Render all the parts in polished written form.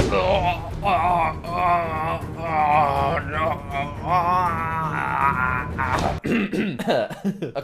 A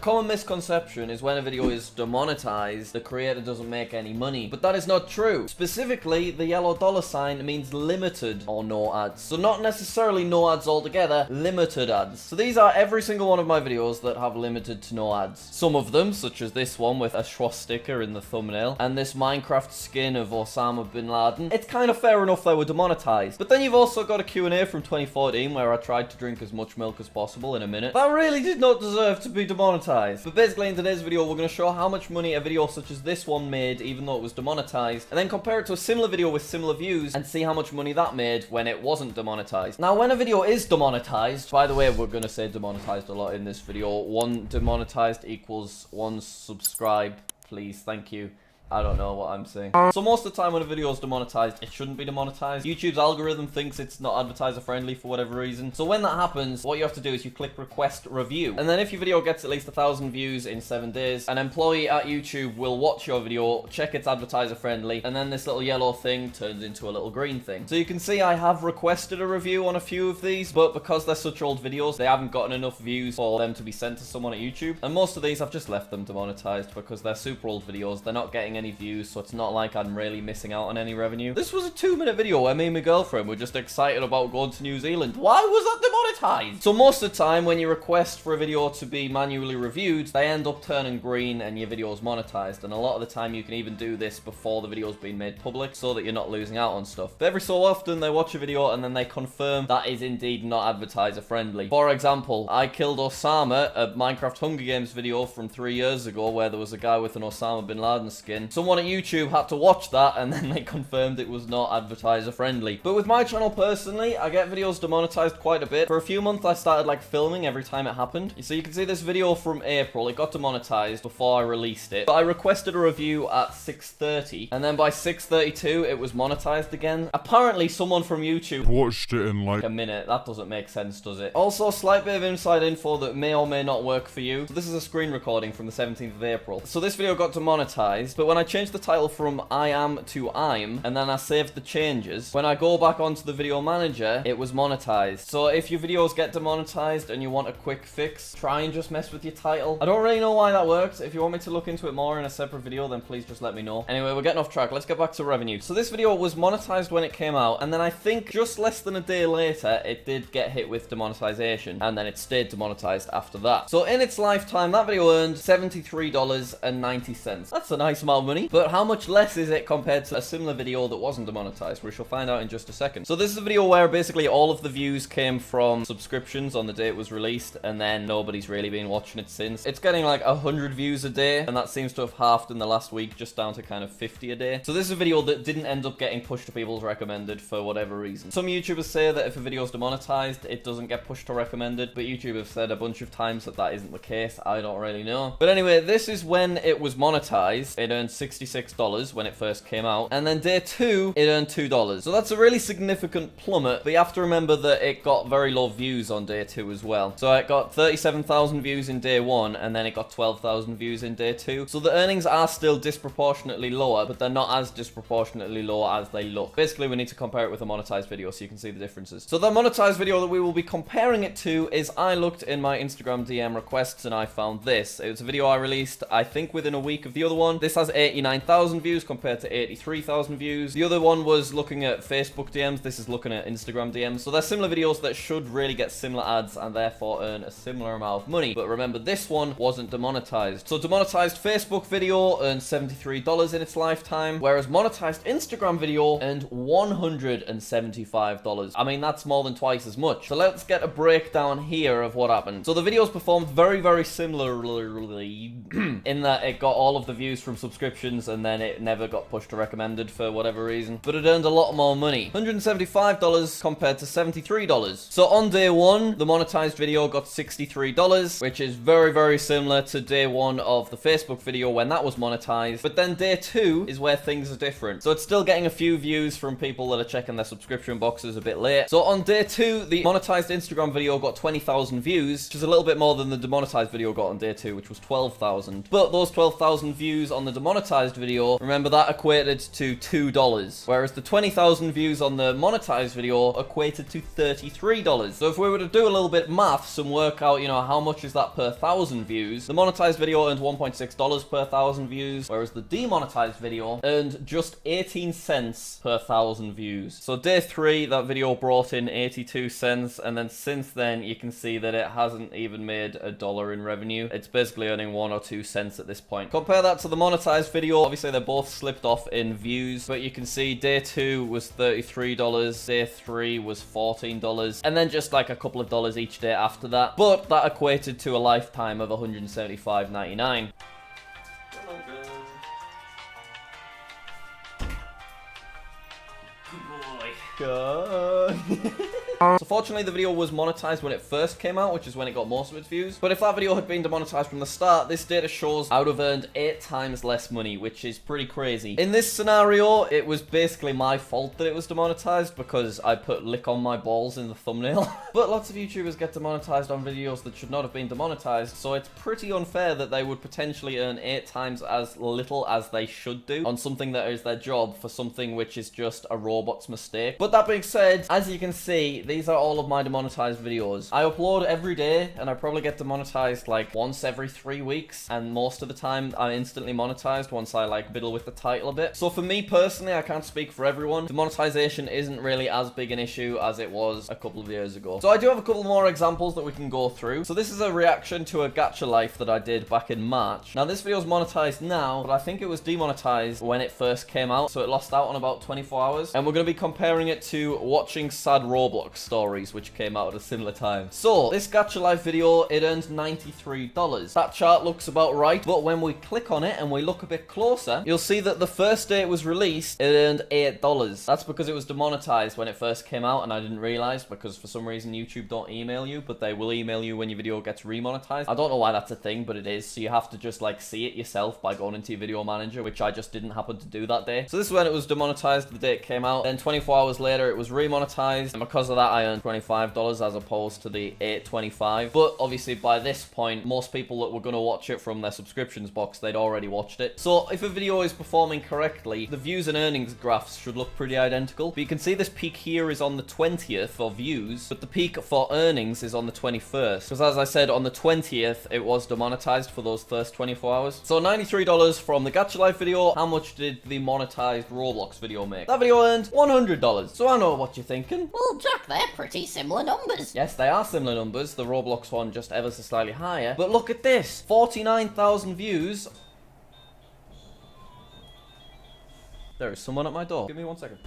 common misconception is when a video is demonetized, the creator doesn't make any money. But that is not true. Specifically, the yellow dollar sign means limited or no ads. So not necessarily no ads altogether, limited ads. So these are every single one of my videos that have limited to no ads. Some of them, such as this one with a swastika in the thumbnail, and this Minecraft skin of Osama bin Laden, it's kind of fair enough they were demonetized. But then you've also got a Q&A from 2014 where I tried to drink as much milk as possible in a minute. That really did not deserve to be demonetized. But basically in today's video, we're going to show how much money a video such as this one made even though it was demonetized, and then compare it to a similar video with similar views and see how much money that made when it wasn't demonetized. Now, when a video is demonetized, by the way, we're going to say demonetized a lot in this video. One demonetized equals one subscribe, please, thank you. I don't know what I'm saying. So most of the time when a video is demonetized, it shouldn't be demonetized. YouTube's algorithm thinks it's not advertiser friendly for whatever reason. So when that happens, what you have to do is you click request review. And then if your video gets at least 1,000 views in 7 days, an employee at YouTube will watch your video, check it's advertiser friendly, and then this little yellow thing turns into a little green thing. So you can see I have requested a review on a few of these, but because they're such old videos, they haven't gotten enough views for them to be sent to someone at YouTube. And most of these I've just left them demonetized because they're super old videos. They're not getting any views, so it's not like I'm really missing out on any revenue. This was a 2-minute video where me and my girlfriend were just excited about going to New Zealand. Why was that demonetized? So most of the time when you request for a video to be manually reviewed, they end up turning green and your video is monetized. And a lot of the time you can even do this before the video's been made public so that you're not losing out on stuff. But every so often they watch a video and then they confirm that is indeed not advertiser friendly. For example, I killed Osama, a Minecraft Hunger Games video from 3 years ago where there was a guy with an Osama bin Laden skin. Someone at YouTube had to watch that and then they confirmed it was not advertiser friendly. But with my channel personally, I get videos demonetized quite a bit. For a few months I started like filming every time it happened. So you can see this video from April, it got demonetized before I released it. But I requested a review at 6:30 and then by 6:32 it was monetized again. Apparently someone from YouTube watched it in like a minute. That doesn't make sense, does it? Also, a slight bit of inside info that may or may not work for you. So this is a screen recording from the 17th of April. So this video got demonetized, but when I changed the title from I am to I'm, and then I saved the changes, when I go back onto the video manager, it was monetized. So if your videos get demonetized and you want a quick fix, try and just mess with your title. I don't really know why that works. If you want me to look into it more in a separate video, then please just let me know. Anyway, we're getting off track. Let's get back to revenue. So this video was monetized when it came out, and then I think just less than a day later, it did get hit with demonetization, and then it stayed demonetized after that. So in its lifetime, that video earned $73.90. That's a nice amount of money, but how much less is it compared to a similar video that wasn't demonetized, which we'll find out in just a second. So this is a video where basically all of the views came from subscriptions on the day it was released, and then nobody's really been watching it since. It's getting like 100 views a day, and that seems to have halved in the last week, just down to kind of 50 a day. So this is a video that didn't end up getting pushed to people's recommended for whatever reason. Some YouTubers say that if a video is demonetized, it doesn't get pushed to recommended, but YouTube have said a bunch of times that that isn't the case. I don't really know. But anyway, this is when it was monetized. It earned $66 when it first came out, and then day 2 it earned $2. So that's a really significant plummet, but you have to remember that it got very low views on day 2 as well. So it got 37,000 views in day 1, and then it got 12,000 views in day 2. So the earnings are still disproportionately lower, but they're not as disproportionately low as they look. Basically, we need to compare it with a monetized video so you can see the differences. So the monetized video that we will be comparing it to is I looked in my Instagram DM requests and I found this. It was a video I released, I think, within a week of the other one. This has 89,000 views compared to 83,000 views. The other one was looking at Facebook DMs. This is looking at Instagram DMs. So they're similar videos that should really get similar ads and therefore earn a similar amount of money. But remember, this one wasn't demonetized. So demonetized Facebook video earned $73 in its lifetime, whereas monetized Instagram video earned $175. I mean, that's more than twice as much. So let's get a breakdown here of what happened. So the videos performed very, very similarly in that it got all of the views from subscriptions and then it never got pushed to recommended for whatever reason. But it earned a lot more money. $175 compared to $73. So on day 1, the monetized video got $63, which is very, very similar to day 1 of the Facebook video when that was monetized. But then day 2 is where things are different. So it's still getting a few views from people that are checking their subscription boxes a bit late. So on day 2, the monetized Instagram video got 20,000 views, which is a little bit more than the demonetized video got on day 2, which was 12,000. But those 12,000 views on the demonetized demonetized video, remember that equated to $2, whereas the 20,000 views on the monetized video equated to $33. So if we were to do a little bit maths and work out, you know, how much is that per 1,000 views, the monetized video earned $1.6 per 1,000 views, whereas the demonetized video earned just 18 cents per 1,000 views. So day 3, that video brought in 82 cents, and then since then you can see that it hasn't even made $1 in revenue. It's basically earning 1 or 2 cents at this point. Compare that to the monetized video. Obviously they both slipped off in views, but you can see day 2 was $33, day 3 was $14, and then just like a couple of dollars each day after that. But that equated to a lifetime of $175.99. Good. So fortunately the video was monetized when it first came out, which is when it got most of its views. But if that video had been demonetized from the start, this data shows I would have earned 8 times less money, which is pretty crazy. In this scenario, it was basically my fault that it was demonetized because I put lick on my balls in the thumbnail. But lots of YouTubers get demonetized on videos that should not have been demonetized, so it's pretty unfair that they would potentially earn 8 times as little as they should do on something that is their job for something which is just a robot's mistake. But that being said, as you can see, these are all of my demonetized videos. I upload every day, and I probably get demonetized like once every 3 weeks, and most of the time I'm instantly monetized once I like fiddle with the title a bit. So for me personally, I can't speak for everyone, demonetization isn't really as big an issue as it was a couple of years ago. So I do have a couple more examples that we can go through. So this is a reaction to a JackSucksAtLife that I did back in March. Now this video is monetized now, but I think it was demonetized when it first came out, so it lost out on about 24 hours. And we're going to be comparing it to watching sad Roblox stories, which came out at a similar time. So this JackSucksAtLife video, it earned $93. That chart looks about right, but when we click on it and we look a bit closer, you'll see that the first day it was released, it earned $8. That's because it was demonetized when it first came out, and I didn't realize, because for some reason YouTube don't email you, but they will email you when your video gets remonetized. I don't know why that's a thing, but it is, so you have to just like see it yourself by going into your video manager, which I just didn't happen to do that day. So this is when it was demonetized, the day it came out. Then 24 hours later it was remonetized, and because of that I earned $25 as opposed to the $8.25. But obviously by this point, most people that were going to watch it from their subscriptions box, they'd already watched it. So if a video is performing correctly, the views and earnings graphs should look pretty identical. But you can see this peak here is on the 20th for views, but the peak for earnings is on the 21st. Because as I said, on the 20th, it was demonetized for those first 24 hours. So $93 from the JackSucksAtLife video. How much did the monetized Roblox video make? That video earned $100. So I know what you're thinking. Well, Jack, they're pretty similar numbers. Yes, they are similar numbers. The Roblox one just ever so slightly higher. But look at this. 49,000 views. There is someone at my door. Give me 1 second.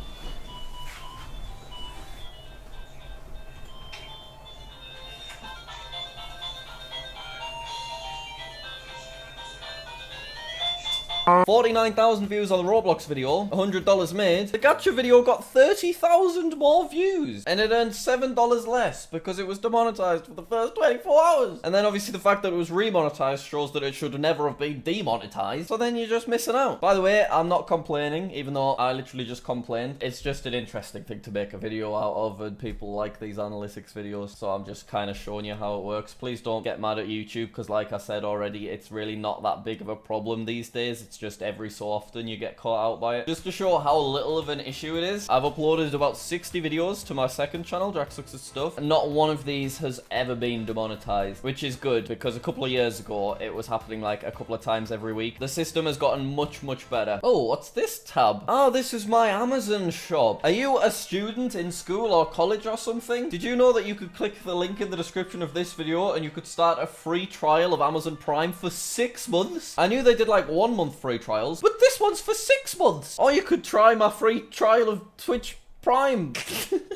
$49,000 views on the Roblox video, $100 made. The gacha video got 30,000 more views, and it earned $7 less because it was demonetized for the first 24 hours. And then obviously the fact that it was remonetized shows that it should never have been demonetized, so then you're just missing out. By the way, I'm not complaining, even though I literally just complained. It's just an interesting thing to make a video out of, and people like these analytics videos, so I'm just kind of showing you how it works. Please don't get mad at YouTube, because like I said already, it's really not that big of a problem these days. It's just every so often you get caught out by it. Just to show how little of an issue it is, I've uploaded about 60 videos to my second channel, JackSucksAtStuff, and not one of these has ever been demonetized, which is good, because a couple of years ago it was happening like a couple of times every week. The system has gotten much better. Oh, what's this tab? Oh, this is my Amazon shop. Are you a student in school or college or something? Did you know that you could click the link in the description of this video and you could start a free trial of Amazon Prime for 6 months? I knew they did like 1 month free trials, but this one's for 6 months. Or you could try my free trial of Twitch Prime.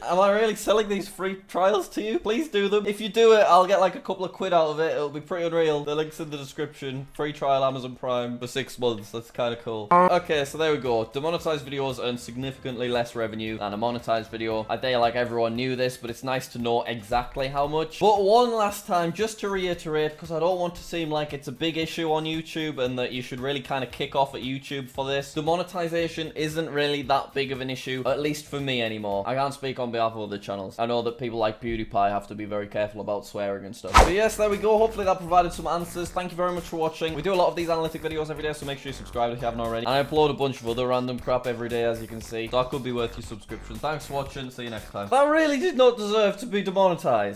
Am I really selling these free trials to you? Please do them. If you do it, I'll get like a couple of quid out of it. It'll be pretty unreal. The link's in the description. Free trial Amazon Prime for 6 months. That's kind of cool. Okay, so there we go. Demonetized videos earn significantly less revenue than a monetized video. I dare like everyone knew this, but it's nice to know exactly how much. But one last time, just to reiterate, because I don't want to seem like it's a big issue on YouTube and that you should really kind of kick off at YouTube for this. Demonetization isn't really that big of an issue, at least for me me anymore. I can't speak on behalf of other channels. I know that people like PewDiePie have to be very careful about swearing and stuff. But yes, there we go. Hopefully that provided some answers. Thank you very much for watching. We do a lot of these analytic videos every day, so make sure you subscribe if you haven't already. And I upload a bunch of other random crap every day, as you can see. So that could be worth your subscription. Thanks for watching. See you next time. That really did not deserve to be demonetized.